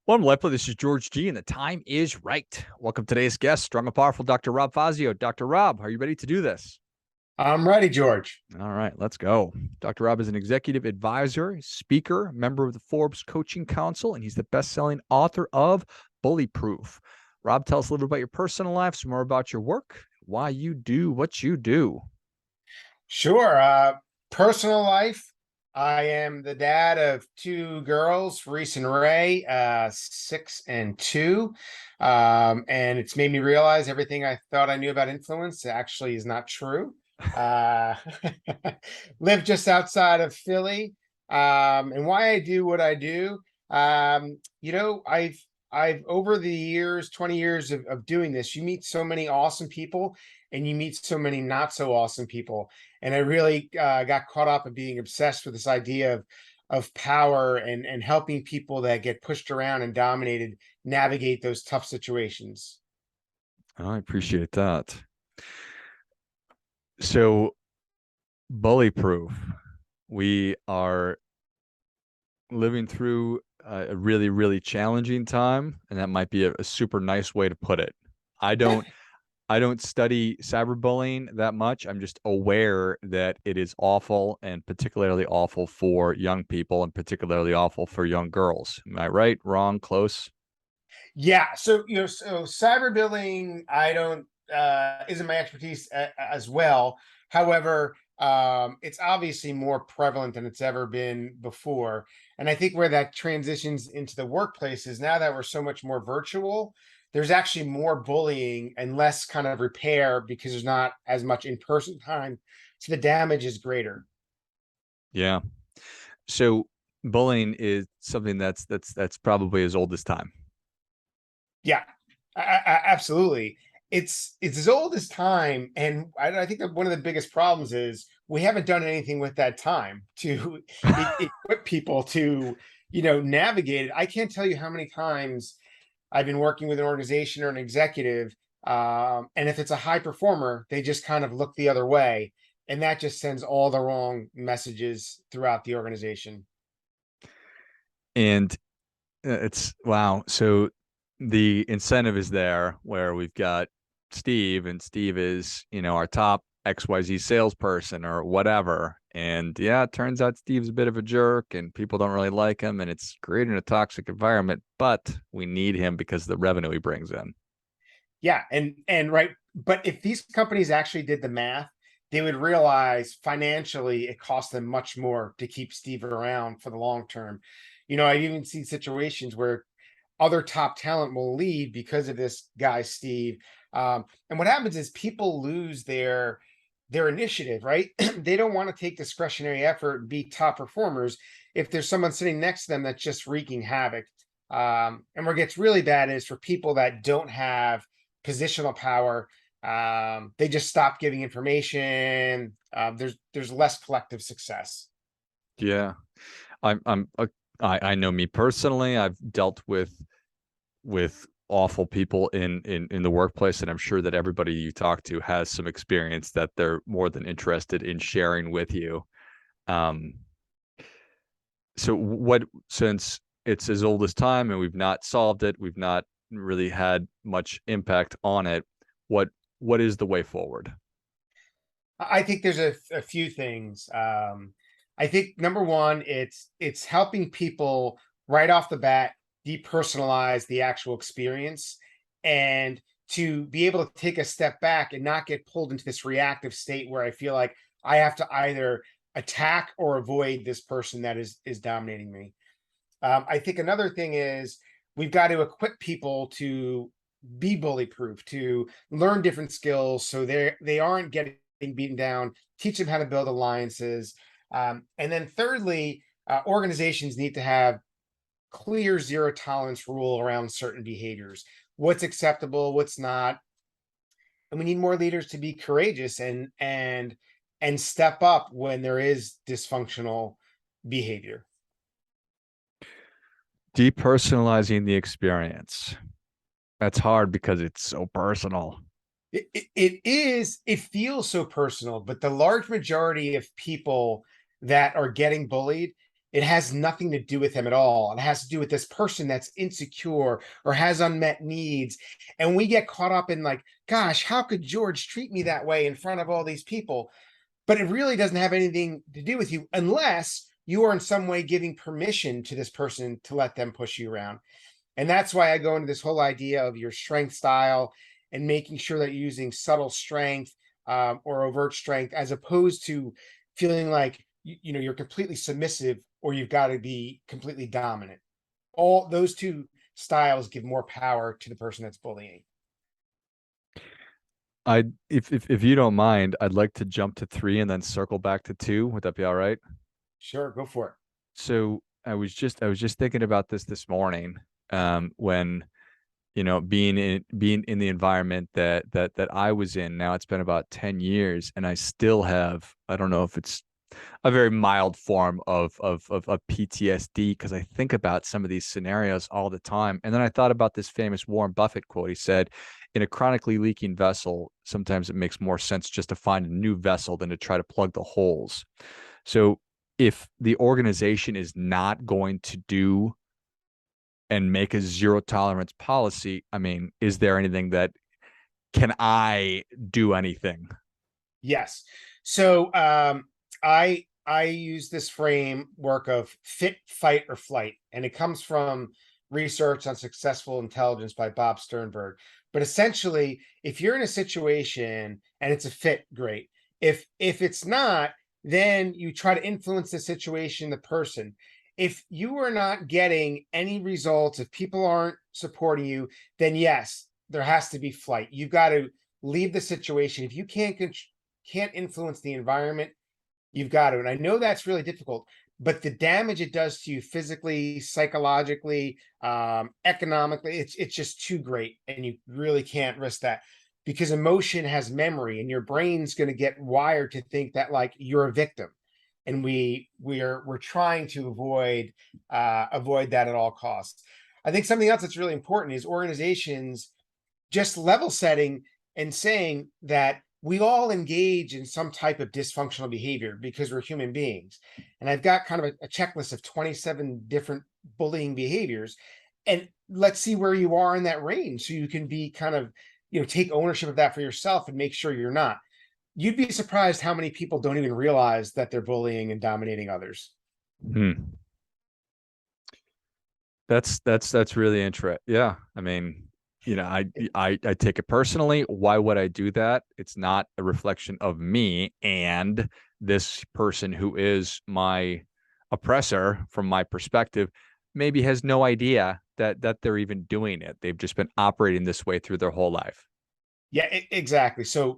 Welcome to LifeBlood. This is George G, and the time is right. Welcome to today's guest, strong and powerful Dr. Rob Fazio. Dr. Rob, are you ready to do this? I'm ready, George. All right, let's go. Dr. Rob is an executive advisor, speaker, member of the Forbes Coaching Council, and he's the best-selling author of BullyProof. Rob, tell us a little bit about your personal life, some more about your work, why you do what you do. Sure. Personal life. I am the dad of two girls, Reese and Ray, 6 and 2. And it's made me realize everything I thought I knew about influence actually is not true. Uh, live just outside of Philly. And why I do what I do. I've over the years, 20 years of doing this, you meet so many awesome people and you meet so many not so awesome people. And I really got caught up in being obsessed with this idea of power and helping people that get pushed around and dominated navigate those tough situations. I appreciate that. So, BullyProof, we are living through a really, really challenging time, and that might be a super nice way to put it. I don't I don't study cyberbullying that much. I'm just aware that it is awful, and particularly awful for young people, and particularly awful for young girls. Am I right, wrong, close? Yeah, so cyberbullying, I don't isn't my expertise as well. However, it's obviously more prevalent than it's ever been before. And I think where that transitions into the workplace is now that we're so much more virtual, there's actually more bullying and less kind of repair because there's not as much in-person time. So the damage is greater. Yeah. So bullying is something that's probably as old as time. Yeah, absolutely. It's as old as time, and I think that one of the biggest problems is we haven't done anything with that time to equip people to, navigate it. I can't tell you how many times I've been working with an organization or an executive, and if it's a high performer, they just kind of look the other way, and that just sends all the wrong messages throughout the organization. And it's wow. So the incentive is there where we've got Steve, and Steve is, our top XYZ salesperson or whatever. And yeah, it turns out Steve's a bit of a jerk and people don't really like him, and it's creating a toxic environment, but we need him because of the revenue he brings in. Yeah, and right, but if these companies actually did the math, they would realize financially it costs them much more to keep Steve around for the long term. I've even seen situations where other top talent will leave because of this guy, Steve. And what happens is people lose their initiative, right? They don't want to take discretionary effort and be top performers if there's someone sitting next to them that's just wreaking havoc. And where it gets really bad is for people that don't have positional power. They just stop giving information. There's less collective success. Yeah. I know me personally. I've dealt with awful people in the workplace, and I'm sure that everybody you talk to has some experience that they're more than interested in sharing with you. Um, so what, since it's as old as time and we've not solved it, we've not really had much impact on it, what is the way forward? I think there's a few things. I think number one, it's helping people right off the bat depersonalize the actual experience and to be able to take a step back and not get pulled into this reactive state where I feel like I have to either attack or avoid this person that is dominating me. I think another thing is we've got to equip people to be bully proof, to learn different skills so they aren't getting beaten down, teach them how to build alliances. And then thirdly, organizations need to have clear zero tolerance rule around certain behaviors. What's acceptable, what's not. And we need more leaders to be courageous and step up when there is dysfunctional behavior. Depersonalizing the experience. That's hard because it's so personal. It feels so personal, but the large majority of people that are getting bullied, it has nothing to do with him at all. It has to do with this person that's insecure or has unmet needs. And we get caught up in like, gosh, how could George treat me that way in front of all these people? But it really doesn't have anything to do with you unless you are in some way giving permission to this person to let them push you around. And that's why I go into this whole idea of your strength style and making sure that you're using subtle strength, or overt strength, as opposed to feeling like you're completely submissive or you've got to be completely dominant. All those two styles give more power to the person that's bullying. If you don't mind, I'd like to jump to three and then circle back to two. Would that be all right? Sure, go for it. So I was just thinking about this morning, when being in the environment that I was in. Now it's been about 10 years, and I still have, I don't know if it's a very mild form of PTSD, because I think about some of these scenarios all the time. And then I thought about this famous Warren Buffett quote. He said, in a chronically leaking vessel, sometimes it makes more sense just to find a new vessel than to try to plug the holes. So if the organization is not going to do and make a zero tolerance policy, I mean, is there anything that, can I do anything? Yes. So I use this framework of fit, fight, or flight, and it comes from research on successful intelligence by Bob Sternberg. But essentially, if you're in a situation and it's a fit, great. If it's not, then you try to influence the situation, the person. If you are not getting any results, if people aren't supporting you, then yes, there has to be flight. You've got to leave the situation. If you can't influence the environment, you've got to. And I know that's really difficult, but the damage it does to you physically, psychologically, economically, it's just too great. And you really can't risk that, because emotion has memory and your brain's going to get wired to think that like you're a victim. And we're trying to avoid that at all costs. I think something else that's really important is organizations just level setting and saying that we all engage in some type of dysfunctional behavior because we're human beings. And I've got kind of a checklist of 27 different bullying behaviors. And let's see where you are in that range so you can be kind of, take ownership of that for yourself and make sure you're not. You'd be surprised how many people don't even realize that they're bullying and dominating others. Hmm. That's really interesting. Yeah. I mean, I take it personally. Why would I do that? It's not a reflection of me, and this person who is my oppressor from my perspective maybe has no idea that they're even doing it. They've just been operating this way through their whole life. Yeah, exactly. So,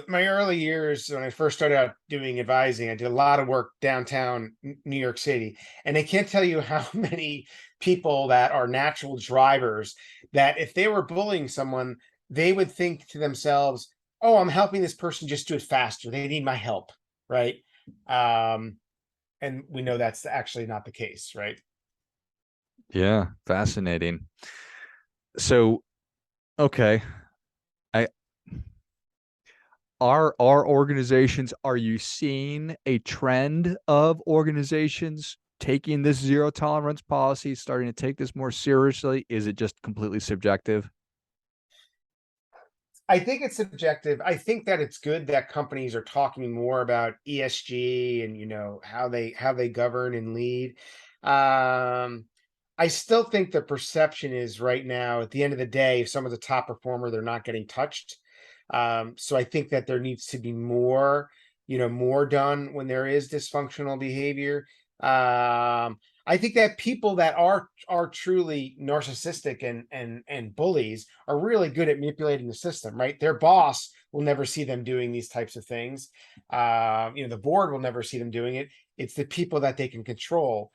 my early years when I first started out doing advising, I did a lot of work downtown New York City. And I can't tell you how many people that are natural drivers that if they were bullying someone, they would think to themselves, oh, I'm helping this person just do it faster. They need my help. Right. Um, and we know that's actually not the case, right? Yeah, fascinating. So, okay. I Are organizations, are you seeing a trend of organizations taking this zero tolerance policy, starting to take this more seriously? Is it just completely subjective? I think it's subjective. I think that it's good that companies are talking more about ESG and how they govern and lead. Um, I still think the perception is right now at the end of the day, if someone's a top performer, they're not getting touched. So I think that there needs to be more done when there is dysfunctional behavior. I think that people that are truly narcissistic and bullies are really good at manipulating the system, right? Their boss will never see them doing these types of things. The board will never see them doing it. It's the people that they can control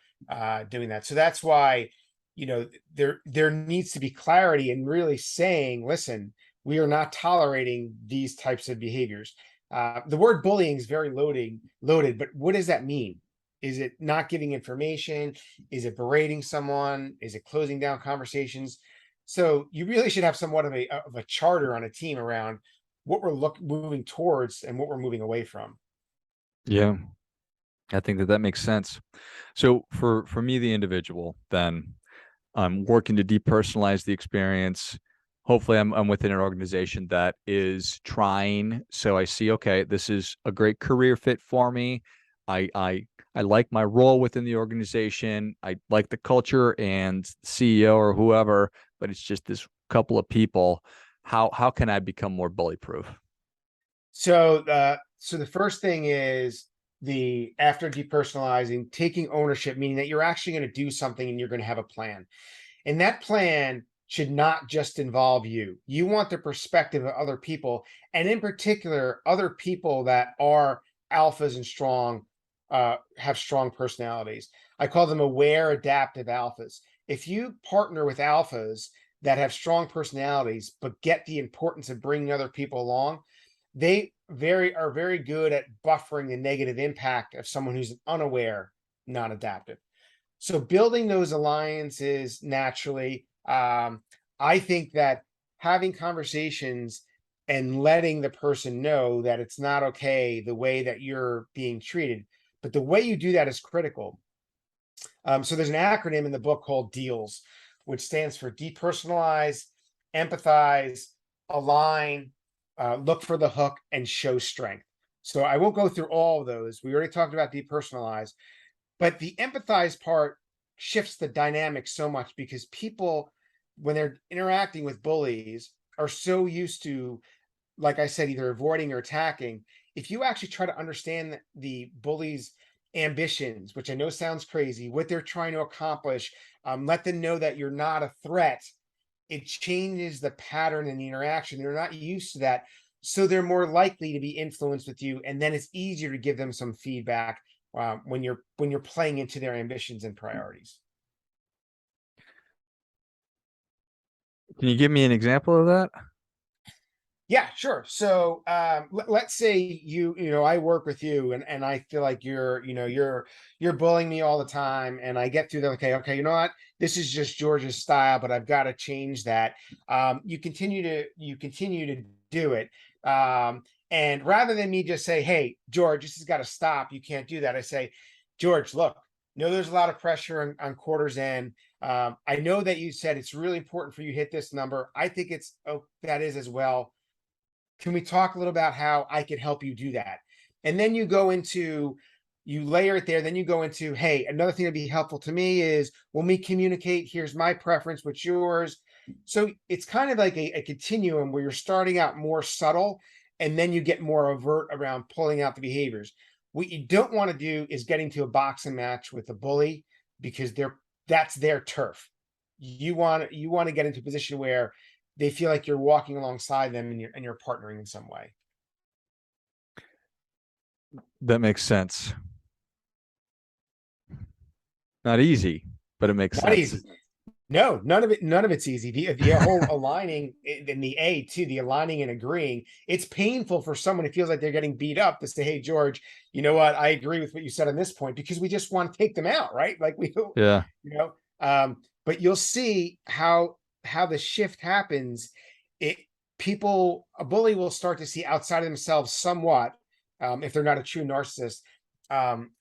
doing that. So that's why, there needs to be clarity and really saying, listen, we are not tolerating these types of behaviors. The word bullying is very loaded, but what does that mean? Is it not giving information? Is it berating someone? Is it closing down conversations? So you really should have somewhat of a charter on a team around what we're moving towards and what we're moving away from. Yeah. I think that that makes sense. So for me, the individual, then I'm working to depersonalize the experience. Hopefully I'm within an organization that is trying. So I see, okay, this is a great career fit for me. I I I like my role within the organization. I like the culture and CEO or whoever, but it's just this couple of people. How can I become more bully proof? So the first thing is the after depersonalizing, taking ownership, meaning that you're actually going to do something and you're going to have a plan. And that plan should not just involve you. You want the perspective of other people, and in particular, other people that are alphas and strong, have strong personalities. I call them aware, adaptive alphas. If you partner with alphas that have strong personalities, but get the importance of bringing other people along, they are very good at buffering the negative impact of someone who's unaware, non-adaptive. So building those alliances naturally, I think that having conversations and letting the person know that it's not okay the way that you're being treated, but the way you do that is critical. So there's an acronym in the book called DEALS, which stands for depersonalize, empathize, align, look for the hook, and show strength. So I won't go through all of those. We already talked about depersonalize, but the empathize part shifts the dynamic so much because people, when they're interacting with bullies, are so used to, like I said, either avoiding or attacking. If you actually try to understand the bully's ambitions, which I know sounds crazy, what they're trying to accomplish, let them know that you're not a threat. It changes the pattern in the interaction. They're not used to that. So they're more likely to be influenced with you. And then it's easier to give them some feedback when you're playing into their ambitions and priorities. Can you give me an example of that? Yeah, sure. So let's say I work with you and I feel like you're bullying me all the time, and I get through that. Okay, you know what? This is just George's style, but I've got to change that. You continue to do it. And rather than me just say, "Hey, George, this has got to stop. You can't do that." I say, "George, look, no, there's a lot of pressure on quarters end. I know that you said it's really important for you to hit this number. I think that is as well. Can we talk a little about how I could help you do that?" And then you layer it there. Then you go into, hey, another thing that'd be helpful to me is when we communicate, here's my preference, what's yours. So it's kind of like a continuum where you're starting out more subtle and then you get more overt around pulling out the behaviors. What you don't want to do is getting to a boxing match with a bully because that's their turf. You want to get into a position where they feel like you're walking alongside them and you're partnering in some way. That makes sense. Not easy, but it makes Not sense. easy. No, none of it's easy. The whole aligning in the A too, the aligning and agreeing, it's painful for someone who feels like they're getting beat up to say, "Hey, George, you know what? I agree with what you said on this point," because we just want to take them out, right? Like Yeah. you know, but you'll see how the shift happens. It A bully will start to see outside of themselves somewhat, if they're not a true narcissist.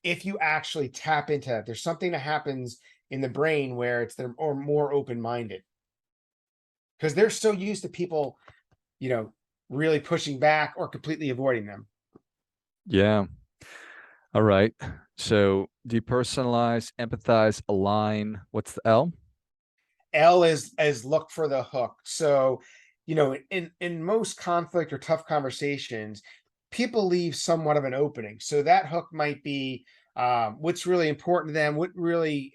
If you actually tap into that, there's something that happens in the brain where they're more open-minded because they're so used to people, you know, really pushing back or completely avoiding them. Yeah. All right. So depersonalize, empathize, align. What's the L? L is look for the hook. So, in most conflict or tough conversations, people leave somewhat of an opening. So that hook might be what's really important to them, what really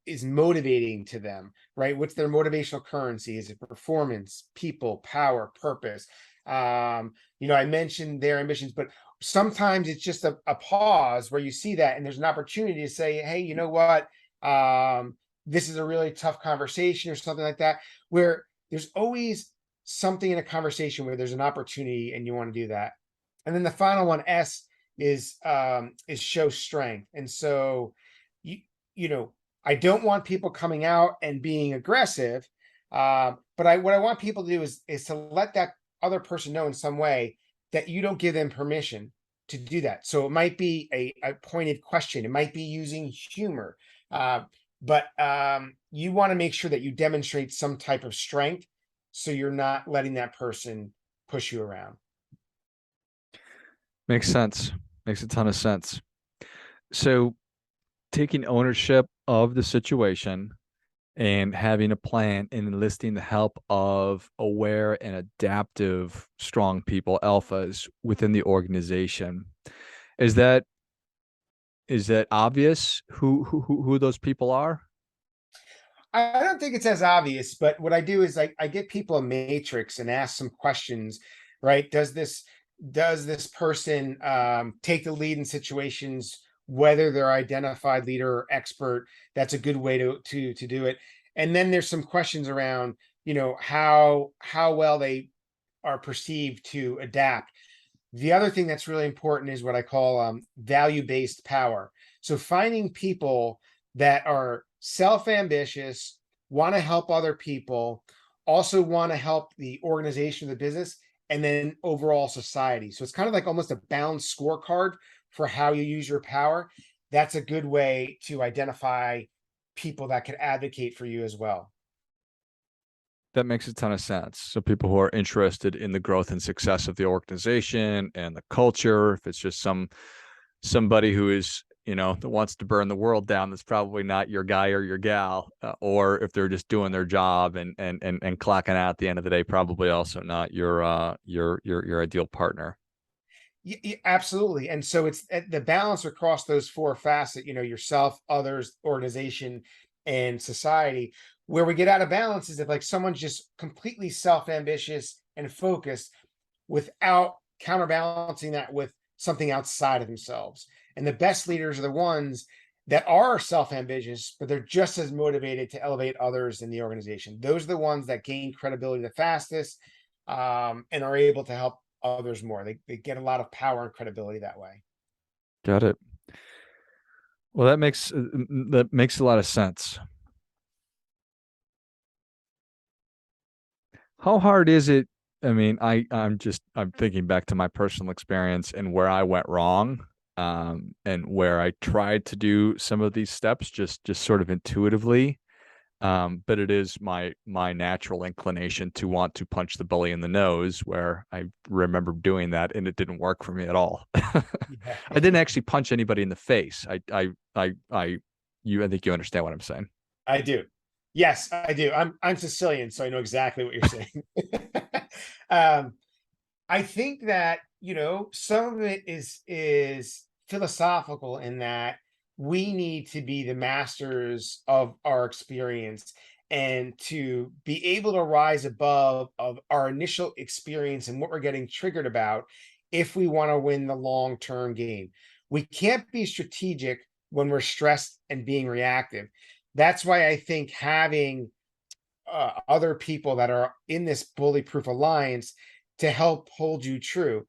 is motivating to them, right? What's their motivational currency? Is it performance, people, power, purpose? I mentioned their ambitions, but sometimes it's just a pause where you see that and there's an opportunity to say, hey, you know what? This is a really tough conversation or something like that, where there's always something in a conversation where there's an opportunity and you want to do that. And then the final one, S, is show strength. And so you you know, I don't want people coming out and being aggressive. But what I want people to do is to let that other person know in some way that you don't give them permission to do that. So it might be a pointed question. It might be using humor. But you want to make sure that you demonstrate some type of strength, so you're not letting that person push you around. Makes sense. Makes a ton of sense. So taking ownership of the situation and having a plan and enlisting the help of aware and adaptive, strong people, alphas within the organization. Is that obvious who those people are? I don't think it's as obvious, but what I do is I get people a matrix and ask some questions, right? Does this person take the lead in situations, whether they're identified leader or expert? That's a good way to do it. And then there's some questions around, how well they are perceived to adapt. The other thing that's really important is what I call value-based power. So finding people that are self-ambitious, want to help other people, also want to help the organization, the business, and then overall society. So it's kind of like almost a balanced scorecard for how you use your power. That's a good way to identify people that could advocate for you as well. That makes a ton of sense. So people who are interested in the growth and success of the organization and the culture, if it's just somebody who is, that wants to burn the world down, that's probably not your guy or your gal. Or if they're just doing their job and clocking out at the end of the day, probably also not your ideal partner. Absolutely. And so it's the balance across those four facets, yourself, others, organization, and society. Where we get out of balance is if like someone's just completely self-ambitious and focused without counterbalancing that with something outside of themselves. And the best leaders are the ones that are self-ambitious, but they're just as motivated to elevate others in the organization. Those are the ones that gain credibility the fastest, and are able to help others more. They get a lot of power and credibility that way. Got it. Well, that makes a lot of sense. How hard is it? I mean, I'm thinking back to my personal experience and where I went wrong, and where I tried to do some of these steps just sort of intuitively. But it is my natural inclination to want to punch the bully in the nose, where I remember doing that and it didn't work for me at all. I Yeah. didn't actually punch anybody in the face. I think you understand what I'm saying. I do. Yes, I do. I'm Sicilian, so I know exactly what you're saying. um, I think that, some of it is philosophical in that we need to be the masters of our experience and to be able to rise above of our initial experience and what we're getting triggered about if we want to win the long-term game. We can't be strategic when we're stressed and being reactive. That's why I think having other people that are in this bully-proof alliance to help hold you true,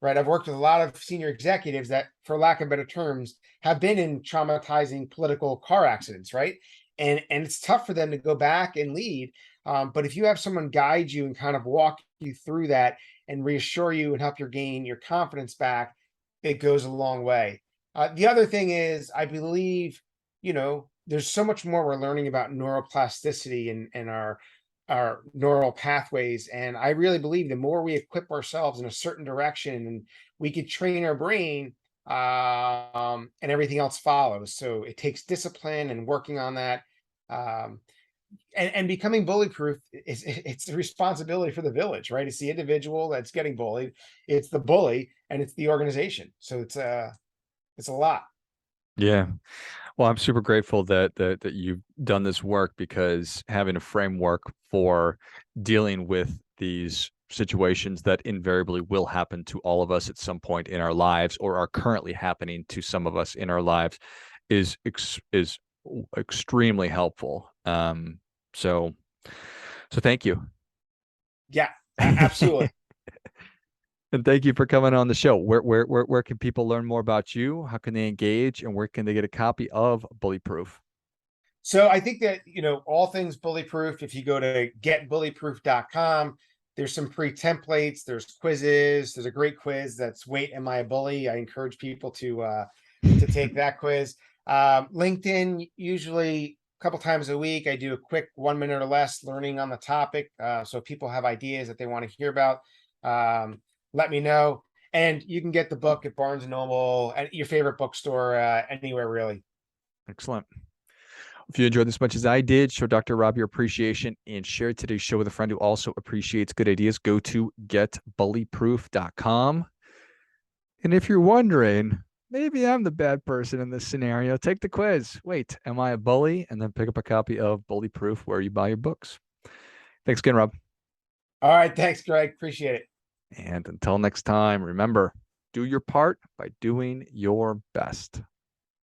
right? I've worked with a lot of senior executives that, for lack of better terms, have been in traumatizing political car accidents, right? And it's tough for them to go back and lead. But if you have someone guide you and kind of walk you through that and reassure you and help you gain your confidence back, it goes a long way. The other thing is, I believe, there's so much more we're learning about neuroplasticity and our neural pathways. And I really believe the more we equip ourselves in a certain direction, and we could train our brain, and everything else follows. So it takes discipline and working on that. Um, and becoming bully proof it's the responsibility for the village, right? It's the individual that's getting bullied, it's the bully, and it's the organization. So it's a lot. Yeah. Well, I'm super grateful that you've done this work, because having a framework for dealing with these situations that invariably will happen to all of us at some point in our lives, or are currently happening to some of us in our lives, is extremely helpful. So thank you. Yeah, absolutely. And thank you for coming on the show. Where can people learn more about you? How can they engage, and where can they get a copy of BullyProof? So I think that, all things bully proof, if you go to getbullyproof.com, There's some free templates, there's quizzes, there's a great quiz that's Wait, Am I a Bully? I encourage people to take that quiz. LinkedIn, usually a couple times a week, I do a quick 1 minute or less learning on the topic. So if people have ideas that they want to hear about, let me know. And you can get the book at Barnes and Noble, at your favorite bookstore, anywhere really. Excellent. If you enjoyed this as much as I did, show Dr. Rob your appreciation and share today's show with a friend who also appreciates good ideas. Go to getbullyproof.com. And if you're wondering, maybe I'm the bad person in this scenario, take the quiz. Wait, am I a bully? And then pick up a copy of BullyProof where you buy your books. Thanks again, Rob. All right. Thanks, Greg. Appreciate it. And until next time, remember, do your part by doing your best.